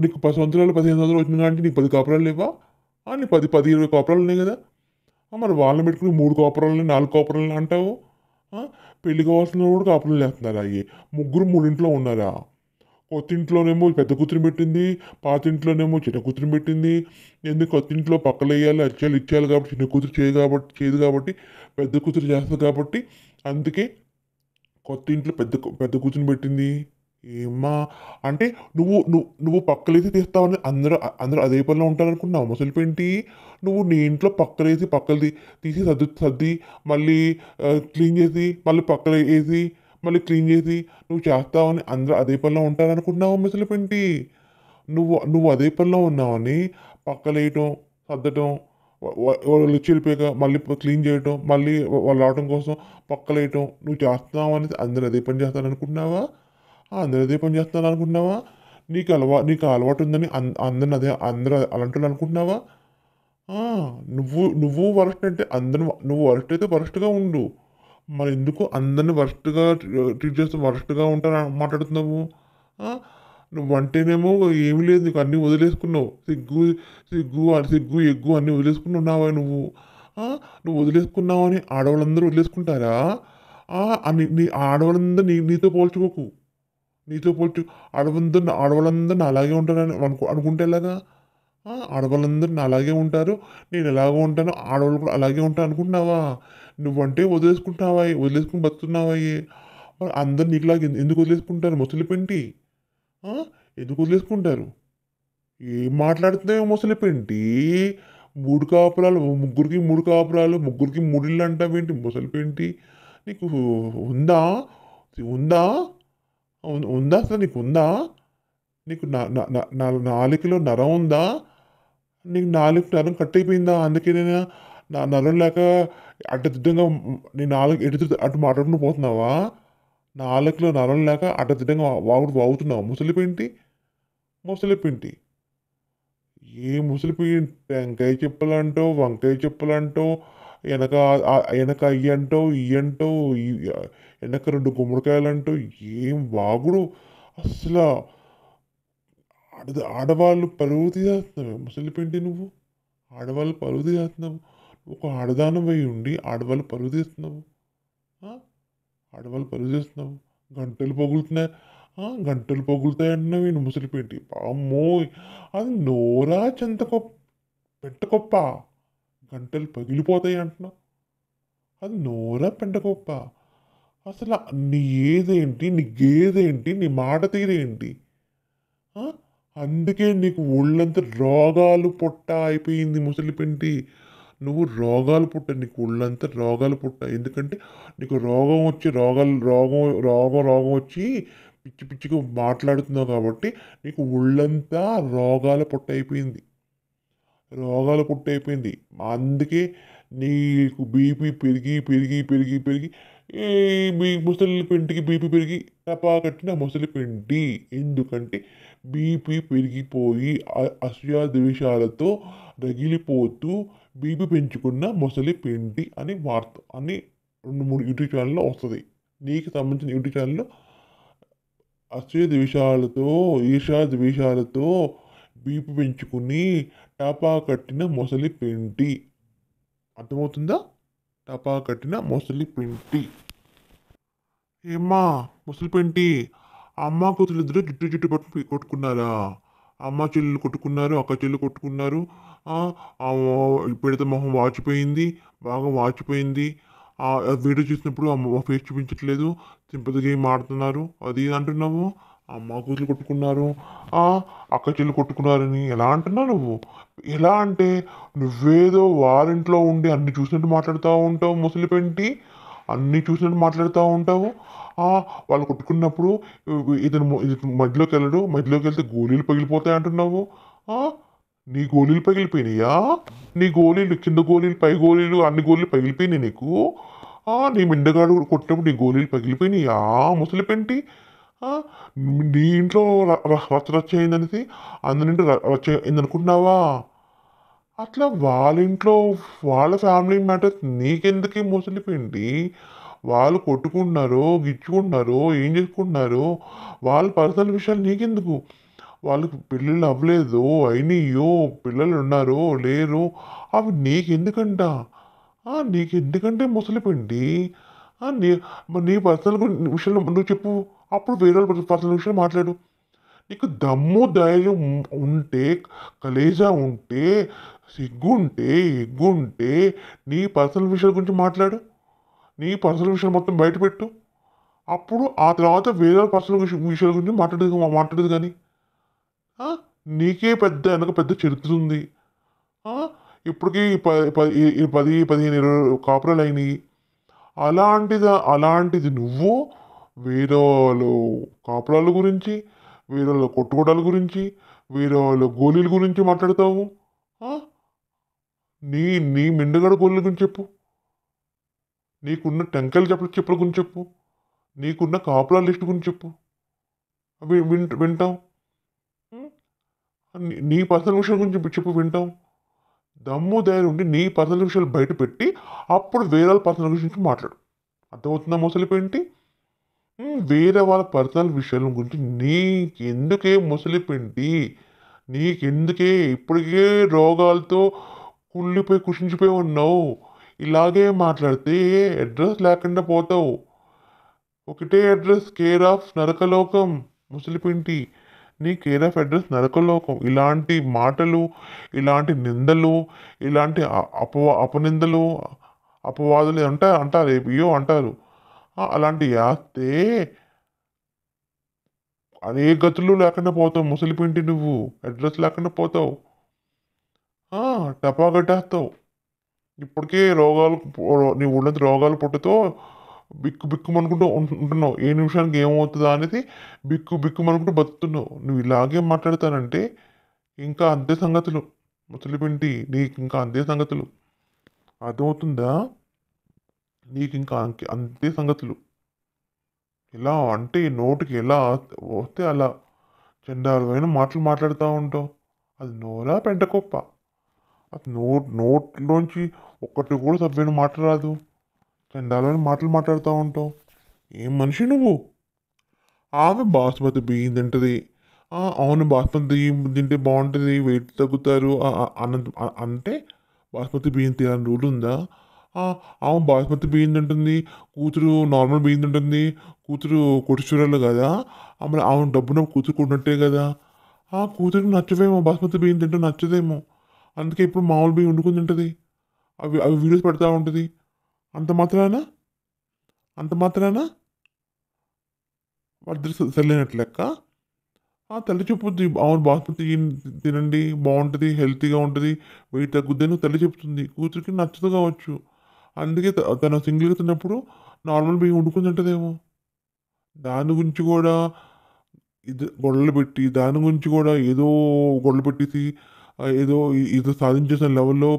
నీకు 10 సంవత్సరాలు 15 సంవత్సరాలు వచ్చిన కానీ నీకు 10 కాపురాలు లేవా? నీకు 10-20 కాపురాలు ఉన్నాయి కదా. మరి వాళ్ళని పెట్టుకుని 3 కాపురాలని 4 కాపురాలని అంటావు. పెళ్లి కావాల్సిన కూడా కాపురాలు చేస్తున్నారా? అయ్యి ముగ్గురు 3 ఇంట్లో ఉన్నారా? కొత్త ఇంట్లోనేమో పెద్ద కూతురు పెట్టింది, పాత ఇంట్లోనేమో చిన్న కూతురు పెట్టింది. ఎందుకు కొత్త ఇంట్లో పక్కలు వేయాలి, అచ్చాలు ఇచ్చేయాలి కాబట్టి చిన్న కూతురు చేయదు కాబట్టి పెద్ద కూతురు చేస్తుంది కాబట్టి అందుకే కొత్త ఇంట్లో పెద్ద కూతురు పెట్టింది. ఏమ్మా అంటే నువ్వు పక్కలేసి తీస్తావని అందరూ అదే పనిలో ఉంటారనుకున్నావు ముసలిపెంటి? నువ్వు నీ ఇంట్లో పక్కలు తీసి సర్ది మళ్ళీ క్లీన్ చేసి మళ్ళీ పక్కలు వేసి మళ్ళీ క్లీన్ చేసి నువ్వు చేస్తావని అందరూ అదే పనిలో ఉంటారనుకుంటున్నావు ముసలిపెంటి? నువ్వు అదే పనిలో ఉన్నావని పక్కలేయటం సర్దటం వాళ్ళు వెళ్ళిపోయాక మళ్ళీ క్లీన్ చేయటం మళ్ళీ వాళ్ళు రావడం కోసం పక్కలేయటం నువ్వు చేస్తున్నావని అందరూ అదే పని చేస్తారనుకుంటున్నావా? అందరూ అదే పని చేస్తారనుకుంటున్నావా? నీకు అలవాటు ఉందని అందరూ అలాంటి అనుకుంటున్నావా? నువ్వు వరస్ట్ అంటే నువ్వు వరస్ట్ అయితే వరస్ట్గా ఉండు. మరి ఎందుకు అందరిని వరస్ట్గా ట్రీట్ చేస్తూ వరస్ట్గా ఉంటారని మాట్లాడుతున్నావు? నువ్వంటేనేమో ఏమీ లేదు, నీకు అన్నీ వదిలేసుకున్నావు. సిగ్గు ఎగ్గు అన్నీ వదిలేసుకున్నావా నువ్వు? నువ్వు వదిలేసుకున్నావని ఆడవాళ్ళందరూ వదిలేసుకుంటారా? నీ ఆడవాళ్ళందరూ నీతో పోల్చుకోకు. ఆడవాళ్ళందరూ అలాగే ఉంటారని అనుకుంటే ఎలాగా? ఆడవాళ్ళందరూ అలాగే ఉంటారు, నేను ఎలాగో ఉంటానో ఆడవాళ్ళు కూడా అలాగే ఉంటాను అనుకుంటున్నావా? నువ్వంటే వదిలేసుకుని బతుకుతున్నావా? మరి అందరు నీకులాగా ఎందుకు వదిలేసుకుంటారు ముసలిపెంటి? ఎందుకు వదిలేసుకుంటారు? ఏం మాట్లాడుతున్నావు ముసలిపెంటి? 3 కాపురాలు ముగ్గురికి 3 కాపురాలు ముగ్గురికి 3 ఇళ్ళు అంటావేంటి ముసలిపెంటి? నీకు ఉందా ఉందా ఉందా అసలు నీకు ఉందా? నీకు నాలుకలో నరం ఉందా? నీకు నాలుగు నరం కట్ అయిపోయిందా? అందుకేనైనా నరం లేక అడ్డదిడ్డంగా నీ నాలుగు అటు మాట్లాడుకుని పోతున్నావా? నాలుగులో నరం లేక అడ్డదిడ్డంగా వాగుతున్నావా ముసలిపింటి? ఏ ముసలిపింటి? టెంకాయ చెప్పులంటావు, వంకాయ చెప్పులంటావు, వెనక అయ్యంటావు ఇయ్యంటావు, వెనక 2 గుమ్మడికాయలు అంటావు. ఏం వాగుడు అసలు! ఆడవాళ్ళు పరువు తీసేస్తున్నావు ముసలిపింటి నువ్వు. ఆడవాళ్ళు పరువు తీసేస్తున్నావు. ఒక ఆడదానం అయి ఉండి ఆడవాళ్ళు పరువు తీస్తున్నావు. ఆడవాళ్ళు పరువు తీస్తున్నావు. గంటలు పొగులుతాయి అంటున్నావు నేను ముసలిపింటి. అమ్మో, అది నోరా పెట్టకొప్ప గంటలు పగిలిపోతాయి అంటున్నావు. అది నోరా పెంటకొప్ప. అసలు నీ ఏదేంటి, నీ గేదేంటి, నీ మాట తీరేంటి? అందుకే నీకు ఒళ్ళంతా రోగాలు పుట్ట అయిపోయింది ముసలిపెంటి. నువ్వు నీకు ఒళ్ళంతా రోగాలు పుట్ట. ఎందుకంటే నీకు రోగం వచ్చి పిచ్చిగా మాట్లాడుతున్నావు కాబట్టి నీకు ఒళ్ళంతా రోగాల పుట్ట అయిపోయింది. అందుకే నీకు బీపీ పెరిగి ముసలిపెంటికి బీపీ పెరిగి టపాకట్టిన ముసలిపెంటి. ఎందుకంటే బీపీ పెరిగిపోయి అసూయ ద్వేషాలతో రగిలిపోతూ బీపీ పెంచుకున్న ముసలిపెంటి అని వార్త అని 2-3 యూట్యూబ్ ఛానల్లో వస్తుంది. నీకు సంబంధించిన యూట్యూబ్ ఛానల్లో అసూయ ద్వేషాలతో ద్వేషాలతో బీపీ పెంచుకుని టపా కట్టిన ముసలిపెంటి. అర్థమవుతుందా? టపా కట్టిన ముసలిపెంటి. ఏమ్మా ముసలిపెంటి, అమ్మ కూతురు ఇద్దరు జుట్టు కొట్టుకున్నారా? అమ్మ చెల్లెలు కొట్టుకున్నారు, అక్క చెల్లెలు కొట్టుకున్నారు. ఆ! ఇప్పుడైతే మొహం వాచిపోయింది. బాగా వాచిపోయింది. వీడియో చూసినప్పుడు అమ్మ ఫేస్ చూపించట్లేదు. సింపతి గేమ్ ఆడుతున్నారు. అది ఇది అంటున్నావు. అమ్మ కూతురు కొట్టుకున్నారు. ఆ! అక్క చెల్లెలు కొట్టుకున్నారని ఎలా అంటున్నావు నువ్వు? ఎలా అంటే నువ్వేదో వారింట్లో ఉండి అన్ని చూసినట్టు మాట్లాడుతూ ఉంటావు ముసలిపెంటి. అన్నీ చూసినట్టు మాట్లాడుతూ ఉంటావు. ఆ! వాళ్ళు కొట్టుకున్నప్పుడు ఇతను మధ్యలోకెళ్ళడు. మధ్యలోకెళ్తే గోలీలు పగిలిపోతాయి అంటున్నావు. ఆ! నీ గోలీలు పగిలిపోయినాయా? నీ గోలీలు కింద గోలీలు, పై గోలీలు అన్ని గోలీలు పగిలిపోయినాయి నీకు? నీ మిండగాడు కొట్టినప్పుడు నీ గోలీలు పగిలిపోయినాయా ముసలిపెంటి? ఆ! నీ ఇంట్లో రచ్చ రచ్చ అయిందనేసి అందరింట్లో రచ్చ అయిందనుకుంటున్నావా? అట్లా వాళ్ళ ఇంట్లో వాళ్ళ ఫ్యామిలీ మ్యాటర్స్ నీకెందుకే ముసలిపిండి? వాళ్ళు కొట్టుకుంటున్నారో, గిచ్చుకుంటున్నారో, ఏం చేసుకుంటున్నారో వాళ్ళ పర్సనల్ విషయాలు నీకెందుకు? వాళ్ళకి పెళ్ళిళ్ళు అవ్వలేదు, అయినయ్యో, పిల్లలున్నారో, లేరో అవి నీకెందుకంట? నీకెందుకంటే ముసలిపిండి? నీ మరి నీ పర్సనల్ విషయంలో నువ్వు చెప్పు. అప్పుడు వేరే వాళ్ళ పర్సనల్ విషయాలు మాట్లాడు. నీకు దమ్ము ధైర్యం ఉంటే, కలేజా ఉంటే, సిగ్గుంటే, ఎగ్గుంటే నీ పర్సనల్ విషయాల గురించి మాట్లాడు. నీ పర్సనల్ విషయాలు మొత్తం బయటపెట్టు. అప్పుడు ఆ తర్వాత వేరే పర్సనల్ విషయాల గురించి మాట్లాడేది కానీ ఆ! నీకే పెద్ద వెనక పెద్ద చరిత్ర ఉంది. ఆ! ఇప్పటికి ప ప ఈ ఈ 10, 15, 20 కాపురాలయినియి. అలాంటిది నువ్వు వేరేవాళ్ళు కాపురాల గురించి, వేరేళ్ళ కొట్టుకోవడాల గురించి, వేరేవాళ్ళ గోలీల గురించి మాట్లాడతావు. ఆ! నీ నీ మిండగాడ గోలీల గురించి చెప్పు. నీకున్న టెంకాయలు చెప్పుల గురించి చెప్పు. నీకున్న కాపురాల లిస్ట్ గురించి చెప్పు. వింటాం. హ్మ్. నీ పర్సనల్ విషయాల గురించి చెప్పు వింటాం. దమ్ము ధైర్యం ఉండి నీ పర్సనల్ విషయాలు బయట పెట్టి అప్పుడు వేరే వాళ్ళ పర్సనల్ గురించి మాట్లాడు. అర్థమవుతుందా ముసలిపేంటి? వేరే వాళ్ళ పర్సనల్ విషయాల గురించి నీకెందుకే ముసలిపిండి? నీకెందుకే ఇప్పటికే రోగాలతో కుళ్ళిపోయి కుషించిపోయి ఉన్నావు. ఇలాగే మాట్లాడితే అడ్రస్ లేకుండా పోతావు. ఒకటే అడ్రస్ కేర్ ఆఫ్ నరకలోకం ముసలిపింటి. నీ కేర్ ఆఫ్ అడ్రస్ నరకలోకం. ఇలాంటి మాటలు, ఇలాంటి నిందలు, ఇలాంటి అపనిందలు, అపవాదులు అంటారు. ఏయో అంటారు. అలాంటి యాస్తే అనే గతులు లేకుండా పోతావు ముసలిపింటి నువ్వు. అడ్రస్ లేకుండా పోతావు. టపా కట్టేస్తావు. ఇప్పటికే నీ ఒళ్ళంతా రోగాలు పుట్టుతో బిక్కు బిక్కుమనుకుంటూ ఉంటున్నావు. ఏ నిమిషానికి ఏమవుతుందా అనేది బిక్కు బిక్కుమనుకుంటూ బతుకుతున్నావు. నువ్వు ఇలాగే మాట్లాడతానంటే ఇంకా అంతే సంగతులు. ముసలిపింటి నీకు ఇంకా అంతే సంగతులు. అర్థమవుతుందా? నీకు ఇంకా అంతే సంగతులు. ఎలా అంటే నోటికి ఎలా వస్తే అలా చండాలమైన మాటలు మాట్లాడుతూ ఉంటావు. అది నోరా పెంటకుప్ప. అది నోట్లోంచి ఒక్కటి కూడా సవ్యమైన మాట రాదు. చండాలమైన మాటలు మాట్లాడుతూ ఉంటావు. ఏం మనిషి నువ్వు? ఆమె బాస్మతి బియ్యం తింటది. అవును బాస్మతి బియ్యం తింటే బాగుంటుంది, వెయిట్ తగ్గుతారు అంటే బాస్మతి బియ్యం తినాలని రూల్ ఉందా? ఆమె బాస్మతి బియ్యం తింటుంది, కూతురు నార్మల్ బియ్యం తింటుంది. కూతురు కొడుచురాలు కదా, ఆమె డబ్బున కూతురు కొన్నట్టే కదా. కూతురికి నచ్చవేమో, బాస్మతి బియ్యం తింటే నచ్చదేమో. అందుకే ఇప్పుడు మామూలు బియ్యం వండుకుని తింటుంది. అవి అవి వీడియోస్ పెడతా ఉంటుంది. అంత మాత్రాన అంత మాత్రాన వాళ్ళిద్దరు సరైనట్లు లెక్క. తల్లి చెప్పుద్ది అవును బాస్మతి తినండి బాగుంటుంది, హెల్తీగా ఉంటుంది, వెయిట్ తగ్గుద్ది అని తల్లి చెప్తుంది. కూతురికి నచ్చదు కావచ్చు. అందుకే తను సింగిల్గా తిన్నప్పుడు నార్మల్ బియ్యం వండుకుని తింటదేమో. దాని గురించి కూడా ఇది గొడవలు పెట్టి, దాని గురించి కూడా ఏదో గొడవలు పెట్టేసి ఏదో సాధించేసిన లెవెల్లో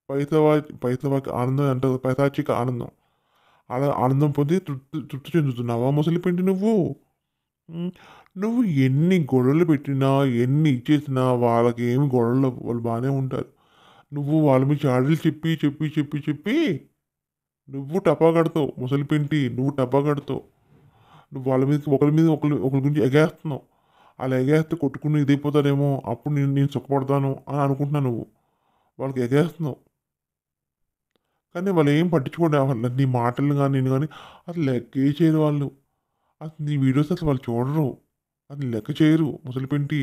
పైసవా పైసవాకి ఆనందం అంటారు, పైశాచిక ఆనందం. అలా ఆనందం పొంది తృప్తి చెందుతున్నావా ముసలిపిండి నువ్వు? హ్మ్. నువ్వు ఎన్ని గొడవలు పెట్టినా, ఎన్ని ఇచ్చేసినా వాళ్ళకేమి గొడవలు వాళ్ళు బాగానే ఉంటారు. నువ్వు వాళ్ళ మీద చాడీలు చెప్పి నువ్వు టపా కడతావు ముసలిపింటి. నువ్వు టపా కడతావు. నువ్వు వాళ్ళ మీద ఒకరి గురించి ఎగేస్తున్నావు. అలా ఎగేస్తే కొట్టుకుని ఇదైపోతారేమో, అప్పుడు నేను సుఖపడతాను అని అనుకుంటున్నావు నువ్వు. వాళ్ళకి ఎగేస్తున్నావు. కానీ వాళ్ళు ఏం పట్టించుకోండి నీ మాటలు కానీ నేను కానీ అసలు లెక్కే చేయరు వాళ్ళు. అసలు నీ వీడియోస్ అసలు వాళ్ళు చూడరు. అది లెక్క చేయరు ముసలిపెంటి.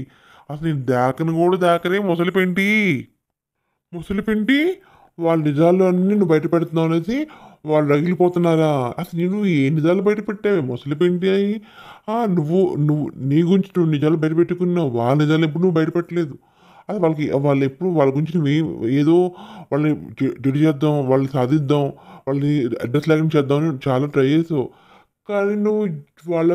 అసలు నేను దాకను కూడా దాకరే ముసలిపెంటి. ముసలిపెంటి వాళ్ళ నిజాలు అన్నీ నువ్వు బయట పెడుతున్నావు అనేసి వాళ్ళు రగిలిపోతున్నారా? అసలు నువ్వు ఏ నిజాలు బయట పెట్టావే ముసలిపెంటి అయి? నువ్వు నువ్వు నీ గురించి నువ్వు నిజాలు బయట పెట్టుకున్నావు. వాళ్ళ నిజాలు ఎప్పుడు నువ్వు బయట పెట్టలేదు. అది వాళ్ళకి వాళ్ళు ఎప్పుడు వాళ్ళ గురించి నువ్వు ఏదో వాళ్ళని జడ్జి చేద్దాం, వాళ్ళని సాధిద్దాం, వాళ్ళని అడ్రస్ లేకుండా చేద్దామని చాలా ట్రై చేసావు. కానీ నువ్వు వాళ్ళ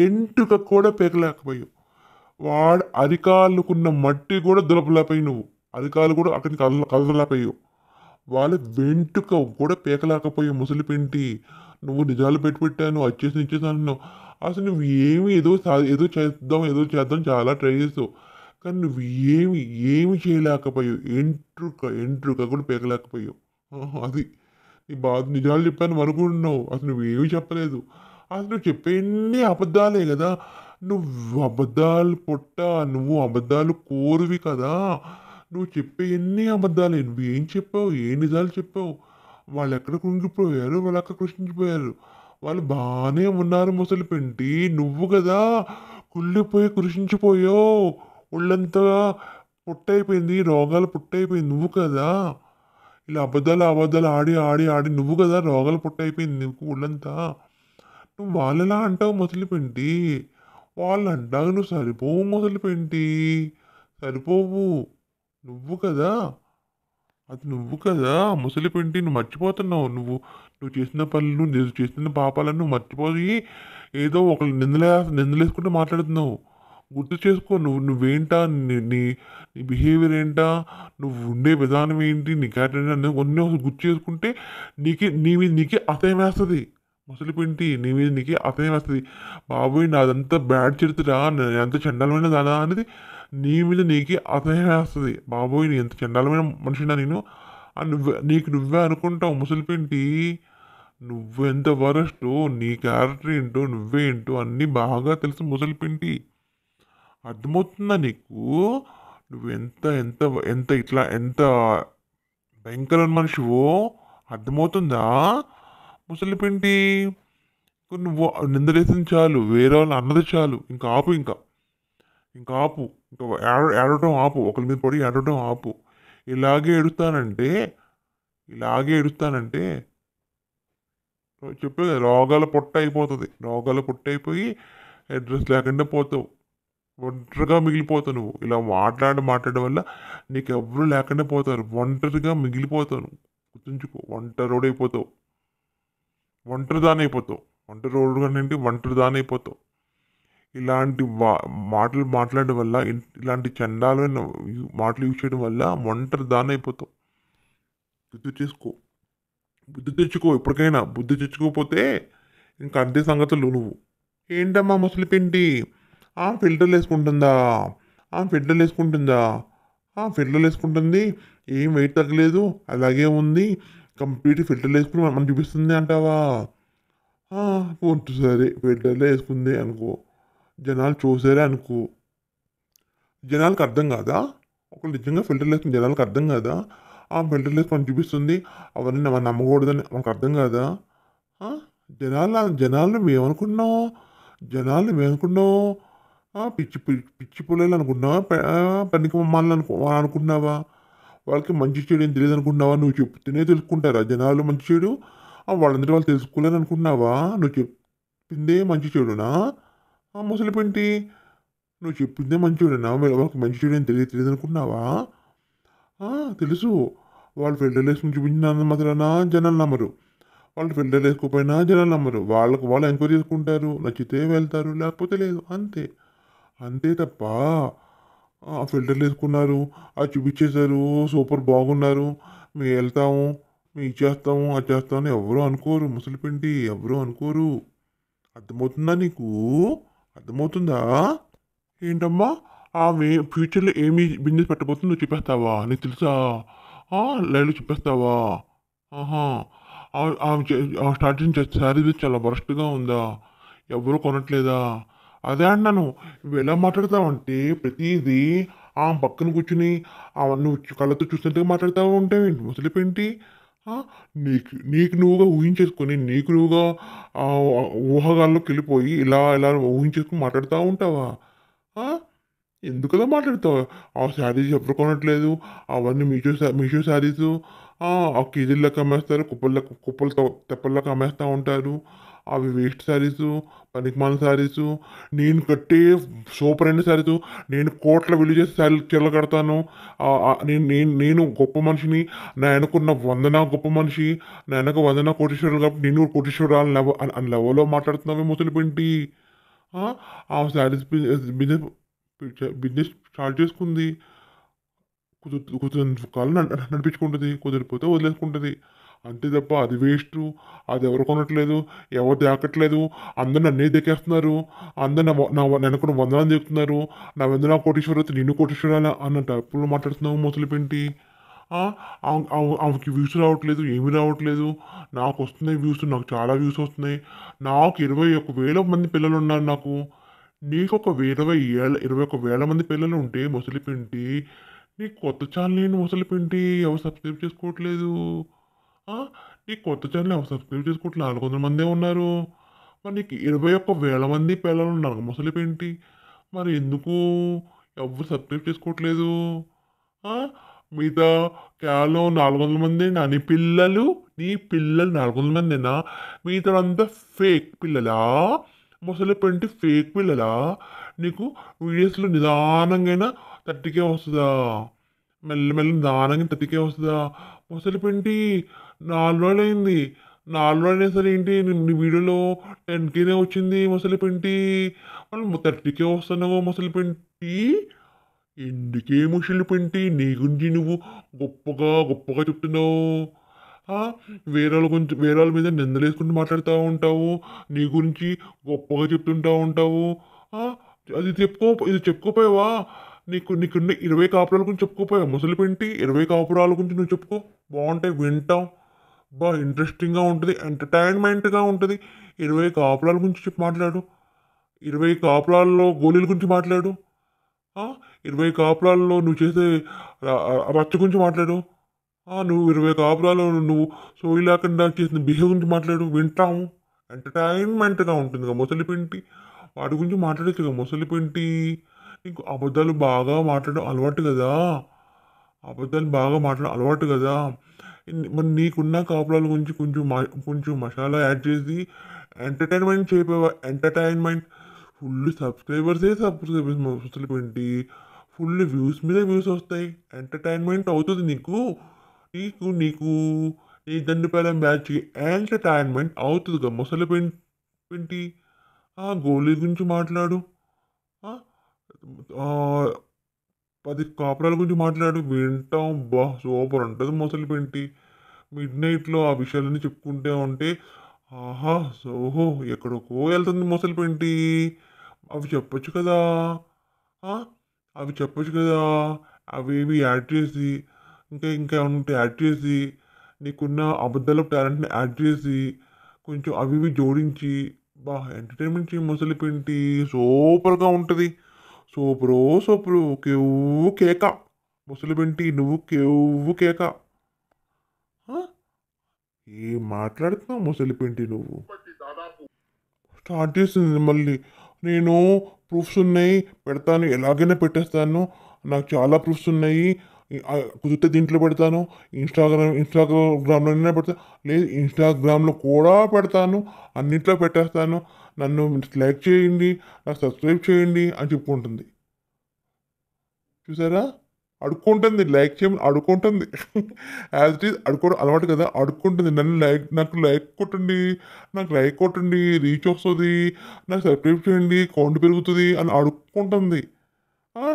ఎంటుక కూడా పీకలేకపోయావు. వాడు అరికాళ్ళకున్న మట్టి కూడా దులపలేకపోయి నువ్వు. అరికాలు కూడా అక్కడికి కదలలేకపోయావు. వాళ్ళ వెంటుక కూడా పీకలేకపోయావు ముసలిపెంటి. నువ్వు నిజాలు పెట్టాను అది చేసి ఇచ్చేసాను అన్నావు. అసలు నువ్వు ఏమి ఏదో చేద్దాం చాలా ట్రై చేసావు. కానీ నువ్వు ఏమి చేయలేకపోయావు. ఎంట్రుక కూడా పీకలేకపోయావు. అది నీ బాధ. నిజాలు చెప్పాను అనుకుంటున్నావు. అసలు నువ్వేమి చెప్పలేదు. అసలు నువ్వు చెప్పేవన్నీ అబద్ధాలే కదా. నువ్వు అబద్ధాలు నువ్వు అబద్ధాలు కోరువి కదా. నువ్వు చెప్పేవన్నీ అబద్ధాలే. నువ్వేం చెప్పావు? ఏ నిజాలు చెప్పావు? వాళ్ళు ఎక్కడ కృంగిపోయారు, వాళ్ళు ఎక్కడ కృషించిపోయారు. వాళ్ళు బాగానే ఉన్నారు ముసలిపెంటి. నువ్వు కదా కుళ్ళిపోయి కృషించిపోయావు. ఒళ్ళంతా పుట్టయిపోయింది, రోగాలు పుట్టయిపోయింది నువ్వు కదా. ఇలా అబద్ధాలు ఆడి ఆడి ఆడి నువ్వు కదా రోగాలు పుట్టయిపోయింది నీకు ఒళ్ళంతా. నువ్వు వాళ్ళెలా అంటావు ముసలిపెంటి? వాళ్ళు అంటావు నువ్వు సరిపోవు ముసలిపెంటి. సరిపోవు. నువ్వు కదా అది. నువ్వు కదా ముసలిపెంటి. నువ్వు మర్చిపోతున్నావు. నువ్వు చేసిన పనులు, నువ్వు చేసిన పాపాలను నువ్వు మర్చిపోయి ఏదో ఒకళ్ళు నిందలేసుకుంటూ మాట్లాడుతున్నావు. గుర్తు చేసుకో. నువ్వేంటా, నీ నీ నీ బిహేవియర్ ఏంటా, నువ్వు ఉండే విధానం ఏంటి, నీ క్యారెక్టర్ ఏంటి అన్నీ గుర్తు చేసుకుంటే నీకే అసహ్యం వేస్తుంది ముసలిపెంటి. నీ మీద నీకే అసహ్యం వేస్తుంది. బాబోయ్ నాదంతా బ్యాడ్ చరిత్ర, ఎంత చండాలమైన దానా అనేది నీ మీద నీకే అసహ్యం వేస్తుంది. బాబోయ్ నీ ఎంత చండాలమైన మనిషినా నేను నువ్వే అనుకుంటావు ముసలిపెంటి. నువ్వెంత వరస్టో, నీ క్యారెక్టర్ ఏంటో, నువ్వేంటో అన్నీ బాగా తెలుసు ముసలిపెంటి. అర్థమవుతుందా నీకు? నువ్వు ఎంత ఎంత ఎంత ఇట్లా ఎంత భయంకరమైన మనిషివో అర్థమవుతుందా ముసలిపెంటి? నువ్వు నిందలేసింది చాలు, వేరే వాళ్ళు అన్నది చాలు. ఇంకా ఆపు. ఇంకా ఆపు. ఇంకా ఏడవటం ఆపు. ఒకరి మీద పడి ఏడవటం ఆపు. ఇలాగే ఏడుస్తానంటే చెప్పే కదా రోగాల పొట్ట అయిపోతుంది. రోగాల పొట్ట అయిపోయి అడ్రస్ లేకుండా పోతావు. ఒంటరిగా మిగిలిపోతావు నువ్వు. ఇలా మాట్లాడడం వల్ల నీకు ఎవరు లేకుండా పోతారు. ఒంటరిగా మిగిలిపోతావు నువ్వు. గుర్తుంచుకో. ఒంటరోడైపోతావు. ఒంటరిదానైపోతావు. ఒంటరిదానైపోతావు. ఇలాంటి మాటలు మాట్లాడడం వల్ల, ఇలాంటి చండాలమైన మాటలు యూజ్ చేయడం వల్ల ఒంటరిదానైపోతావు. బుద్ధి తెచ్చుకో. ఇప్పటికైనా బుద్ధి తెచ్చుకోకపోతే ఇంకా అంతే సంగతులు నువ్వు. ఏంటమ్మా ముసలిపెంటి? ఫిల్టర్లు వేసుకుంటుందా? ఫిల్టర్లు వేసుకుంటుంది. ఏం వెయిట్ తగ్గలేదు, అలాగే ఉంది. కంప్లీట్ ఫిల్టర్లు వేసుకుని మనం చూపిస్తుంది అంటావా? సరే ఫిల్టర్లు వేసుకుంది అనుకో, జనాలు చూసారే అనుకో. జనాలకు అర్థం కాదా? ఒకళ్ళు నిజంగా ఫిల్టర్లు వేసుకుని జనాలకు అర్థం కాదా? ఫిల్టర్లు వేసుకొని చూపిస్తుంది అవన్నీ మనం నమ్మకూడదని మనకు అర్థం కాదా? జనాలు నువ్వేమనుకున్నావు? పిచ్చి పుల్లలు అనుకుంటున్నావా? పనికి మమ్మల్ని అనుకుంటున్నావా? వాళ్ళకి మంచి చెడు ఏం తెలియదు అనుకుంటున్నావా? నువ్వు చెప్తేనే తెలుసుకుంటారా జనాలు మంచి చెడు? వాళ్ళందరూ వాళ్ళు తెలుసుకోలేరు అనుకుంటున్నావా? నువ్వు చెప్పిందే మంచి చెడునా ముసలిపెంటి? నువ్వు చెప్పిందే మంచి చెడునా? వాళ్ళకి మంచి చెడు ఏం తెలియదు అనుకుంటున్నావా? తెలుసు. వాళ్ళు ఫిల్టర్లు వేసుకుని చూపించిన మాత్రాన జనాలు నమ్మరు. వాళ్ళు ఫిల్టర్లు వేసుకోకపోయినా జనాలు నమ్మరు. వాళ్ళు ఎంక్వైరీ చేసుకుంటారు. నచ్చితే వెళ్తారు, లేకపోతే లేదు. అంతే తప్ప ఫిల్టర్లు వేసుకున్నారు, అది చూపించేశారు, సూపర్ బాగున్నారు, మేము వెళ్తాము, మేము ఇచ్చేస్తాము, అది చేస్తామని ఎవరు అనుకోరు ముసలిపిండి. ఎవరు అనుకోరు. అర్థమవుతుందా నీకు? అర్థమవుతుందా? ఏంటమ్మా ఆమె ఫ్యూచర్లో ఏమి బిజినెస్ పెట్టబోతుందో చెప్పేస్తావా? నీకు తెలుసా? లైవ్లో చెప్పేస్తావా? ఆహా. ఆమె స్టార్ట్ చేసిన శారీ చాలా వరస్ట్గా ఉందా? ఎవరు కొనట్లేదా? అదే అన్నాను. నువ్వు ఎలా మాట్లాడతావంటే ప్రతిదీ ఆమె పక్కన కూర్చుని నువ్వు కళ్ళతో చూసినట్టుగా మాట్లాడతావు ఉంటావేంటి ముసలిపేంటి? ఆ! నీకు నీకు నువ్వుగా ఊహించేసుకొని, నీకు నువ్వుగా ఊహాగాల్లోకెళ్ళిపోయి ఇలా ఇలా ఊహించేసుకొని మాట్లాడుతా ఉంటావా? ఆ! ఎందుకలా మాట్లాడతావు? ఆ శారీస్ ఎవరు కొనట్లేదు. అవన్నీ మీషో శారీసు ఆ కేజీల లెక్క అమ్మేస్తారు. కుప్పలతో తెప్పల్లాగా అమ్మేస్తా ఉంటారు. అవి వేస్ట్ శారీసు, పనికిమాలిన శారీసు. నేను కట్టే సూపర్ అయిన శారీసు. నేను కోట్ల విలువ చేసే చీరలు కడతాను. నేను నేను నేను గొప్ప మనిషిని. నా వెనకున్న వందన గొప్ప మనిషి. నా వెనక వందన కోటీశ్వరులు కాబట్టి నేను కూడా కోటీశ్వరురాలు అని లెవెల్‌లో మాట్లాడుతున్నావే ముసలిపెంటి. ఆ! ఆ శారీస్ బిజినెస్ బిజినెస్ స్టార్ట్ చేసుకుంది. కుదిరినంత కాలం నడిపించుకుంటది. కుదిరిపోతే వదిలేసుకుంటది. అంతే తప్ప అది వేస్టు. అది ఎవరు కొనట్లేదు. ఎవరు దేకట్లేదు. అందరూ నన్నే దేకేస్తున్నారు. అందరూ నా వెనకున్న వందనాలు దేకుతున్నారు. నా వెందున కోటీశ్వరత నిన్ను కోటీశ్వరాలు అన్న టైపులో మాట్లాడుతున్నావు ముసలిపెంటి. ఆ! ఆమెకి వ్యూస్ రావట్లేదు. ఏమీ రావట్లేదు. నాకొస్తున్నాయి వ్యూస్. నాకు చాలా వ్యూస్ వస్తున్నాయి. నాకు 21,000 మంది పిల్లలున్నారు నాకు. నీకొక 21,000 మంది పిల్లలుంటే ముసలిపింటి, నీ కొత్త ఛానల్ ముసలిపింటి ఎవరు సబ్స్క్రైబ్ చేసుకోవట్లేదు. ఆ! నీ కొత్త ఛానల్ ఎవరు సబ్స్క్రైబ్ చేసుకోవట్లేదు. 400 మందే ఉన్నారు. మరి నీకు 21,000 మంది పిల్లలున్నారు ముసలిపింటి. మరి ఎందుకు ఎవ్వరు సబ్స్క్రైబ్ చేసుకోవట్లేదు? ఆ! మిగతా కేవలం 400 మందేనా నీ పిల్లలు? నీ పిల్లలు 400 మందేనా? మిగతాదంతా ఫేక్ పిల్లలా? ముసలిపెంటి ఫేక్ పిల్లలా? నీకు వీడియోస్‌లో నిదానంగైనా 30,000 వస్తదా? మెల్లమెల్ల నిదానంగా 30,000 వస్తదా? ముసలిపెంటి 4 రోజులయింది. 4 రోజులైనా సరే ఏంటి నీ వీడియోలో 10,000నే వచ్చింది ముసలిపెంటి. మళ్ళీ 30,000 వస్తున్నావు ముసలిపెంటి. ఎందుకే ముసలిపెంటి నీ గురించి నువ్వు గొప్పగా గొప్పగా చెప్తున్నావు. ఆ! వేరేళ్ళ గురించి వేరేళ్ళ మీద నిందలేసుకుంటూ మాట్లాడుతా ఉంటావు. నీ గురించి గొప్పగా చెప్తుంటా ఉంటావు. ఆ! ఇది చెప్పుకోపోయావా? నీకున్న 20 కాపురాల గురించి చెప్పుకోపోయావా ముసలిపెంటి? 20 కాపురాల గురించి నువ్వు చెప్పుకో. బావుంటాయి వింటాం. ఇంట్రెస్టింగ్‌గా ఉంటది. ఎంటర్‌టైన్‌మెంట్‌గా ఉంటది. 20 కాపురాల గురించి మాట్లాడు. 20 కాపురాల్లో గోలీల గురించి మాట్లాడు. ఆ! 20 కాపురాల్లో నువ్వు చేసే రచ్చ గురించి మాట్లాడు. నువ్వు 20 కాపురాలు నువ్వు సోయి లేకుండా చేసిన బిహేవ్ గురించి మాట్లాడు వింటాము. ఎంటర్‌టైన్‌మెంట్‌గా ఉంటుందిగా ముసలిపింటి. వాటి గురించి మాట్లాడొచ్చుగా ముసలిపింటి. నీకు అబద్ధాలు బాగా మాట్లాడడం అలవాటు గదా! అబద్ధాలు బాగా మాట్లాడడం అలవాటు గదా! మరి నీకున్న కాపురాల గురించి కొంచెం మసాలా యాడ్ చేసి ఎంటర్‌టైన్‌మెంట్ చేయపోయావా ఎంటర్‌టైన్‌మెంట్. ఫుల్ సబ్స్క్రైబర్స్ ముసలిపింటి. ఫుల్ వ్యూస్ మీద వ్యూస్ వస్తాయి. ఎంటర్‌టైన్‌మెంట్ అవుతది నీకు. నీకు నీకు నీ దండుపాలెం బ్యాచ్‌కి ఎంటర్‌టైన్‌మెంట్ అవుతదిగా ముసలిపింటి. గోలీ గురించి మాట్లాడు. ఆ! ఆహ్, 10 కాపురాల గురించి మాట్లాడు. వింటాం. సూపర్ ఉంటది ముసలిపింటి. మిడ్‌నైట్‌లో ఆ విషయాలన్నీ చెప్పుకుంటా ఉంటే ఆహా! ఓహో! ఎక్కడికో ఎళ్తుంది ముసలిపింటి. అవి చెప్పొచ్చు కదా! ఆ! అవి చెప్పొచ్చు కదా! అవి ఇవి యాడ్ చేసి ఇంకా ఏమన్నా ఉంటే యాడ్ చేసి నీకున్న అబద్ధాలపు టాలెంట్‌ని యాడ్ చేసి కొంచెం అవి ఇవి జోడించి ఎంటర్‌టైన్‌మెంట్ చెయ్యి ముసలిపింటి. సూపర్‌గా ఉంటది. సూపరు కెవ్వు కేక. ముసలిపింటి నువ్వు కెవ్వు కేక. ఆ! ఏం మాట్లాడుతున్నావు ముసలిపింటి నువ్వు? స్టార్ట్ చేసింది మళ్ళీ. నేను ప్రూఫ్స్ ఉన్నాయి పెడతాను. ఎలాగైనా పెట్టేస్తాను. నాకు చాలా ప్రూఫ్స్ ఉన్నాయి. కుదిరితే దీంట్లో పెడతాను. ఇన్‌స్టాగ్రామ్‌లోనైనా పెడతాను. లేదు ఇన్‌స్టాగ్రామ్‌లో కూడా పెడతాను. అన్నిట్లో పెట్టేస్తాను. నన్ను లైక్ చేయండి. నాకు సబ్స్క్రైబ్ చేయండి అని చెప్పుకుంటుంది. చూసారా? అడుక్కుంటుంది. లైక్ చేయమని అడుక్కుంటుంది. యాజ్ ఇట్ ఈజ్ అడుక్కోవడం అలవాటు కదా! అడుక్కుంటుంది. నాకు లైక్ కొట్టండి. నాకు లైక్ కొట్టండి. రీచ్ వస్తది. నాకు సబ్స్క్రైబ్ చేయండి. కౌంట్ పెరుగుతది అని అడుక్కుంటుంది. ఆ!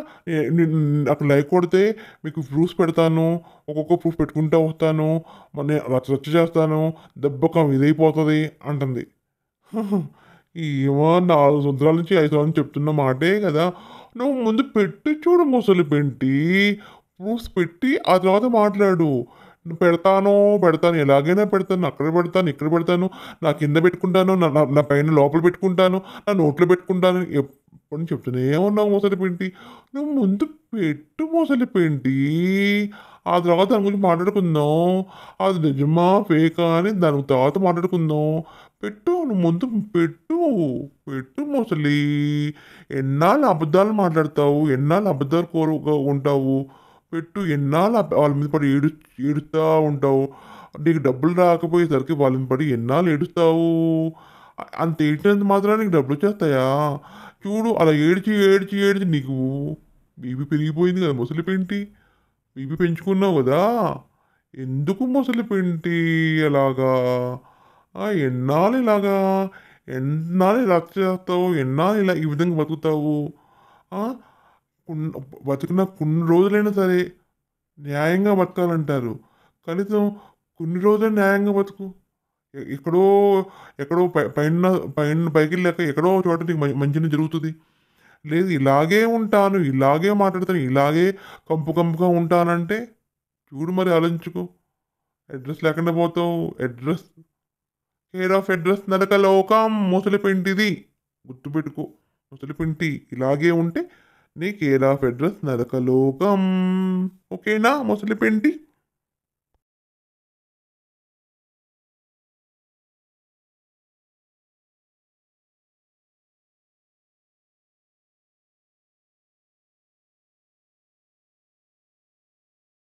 నాకు లైక్ కొడితే మీకు ప్రూఫ్స్ పెడతాను. ఒక్కొక్క ప్రూఫ్ పెట్టుకుంటా వస్తాను. మరి రచ్చ రచ్చ చేస్తాను. దెబ్బకు ఇదైపోతది అంటుంది. ఏమో 4 సంవత్సరాల నుంచి 5 సంవత్సరాల నుంచి చెప్తున్న మాటే కదా! నువ్వు ముందు పెట్టి చూడు ముసలి పెంటి. ప్రూఫ్స్ పెట్టి ఆ తర్వాత మాట్లాడు. పెడతాను, పెడతాను ఎలాగైనా పెడతాను. అక్కడ పెడతాను, ఇక్కడ పెడతాను. నా కింద పెట్టుకుంటాను. నా నా నా పైన లోపల పెట్టుకుంటాను. నా నోట్లో పెట్టుకుంటాను. ఎప్పటి నుంచి చెప్తూనే ఉన్నావు ముసలి పెంటి. నువ్వు ముందు పెట్టు ముసలి పెంటి. ఆ తర్వాత దాని గురించి మాట్లాడుకుందాం. అది నిజమా? ఫేకా? అని దాని తర్వాత మాట్లాడుకుందాం. పెట్టు. నువ్వు ముందు పెట్టు. పెట్టు ముసలి. ఎన్నాళ్ళు అబద్ధాలు మాట్లాడతావు? ఎన్నాళ్ళు అబద్ధాలు ఉంటావు? పెట్టు. ఎన్నాళ్ళు వాళ్ళ మీద పడి ఏడుస్తా ఉంటావు? నీకు డబ్బులు రాకపోయేసరికి వాళ్ళ మీద పడి ఎన్నాళ్ళు ఏడుస్తావు? అంత ఏడ్చినంత మాత్రాన నీకు డబ్బులొచ్చేస్తాయా? చూడు అలా ఏడ్చి, ఏడ్చి, ఏడ్చి నీకు బీపీ పెరిగిపోయింది కదా ముసలిపేంటి. బీపీ పెంచుకున్నావు గదా! ఎందుకు ముసలిపేంటి అలాగా? ఎన్నాళ్ళు ఇలాగా? ఎన్నాళ్ళు ఇలా చేస్తావు? ఎన్నాళ్ళు ఇలా ఈ విధంగా బతుకుతావు? ఆ! కున్ బతికిన కొన్ని రోజులైనా సరే న్యాయంగా బతకాలంటారు. కనీసం కొన్ని రోజులు న్యాయంగా బతుకు. ఎక్కడో ఎక్కడో పైన పైన పైకెళ్ళాక ఎక్కడో ఒక చోట నీకు మంచినే జరుగుతది. లేదు ఇలాగే ఉంటాను, ఇలాగే మాట్లాడతాను, ఇలాగే కంపు కంపుగా ఉంటానంటే చూడు మరి ఆలోచించుకో. అడ్రస్ లేకుండా పోతావు. అడ్రస్ కేర్ ఆఫ్ అడ్రస్ నరకలోకం ముసలిపెంటిది. గుర్తుపెట్టుకో. ముసలిపెంటి ఇలాగే ఉంటే నీ కేర్ ఆఫ్ అడ్రస్ నరకలోకం. ఓకేనా ముసలిపెంటి?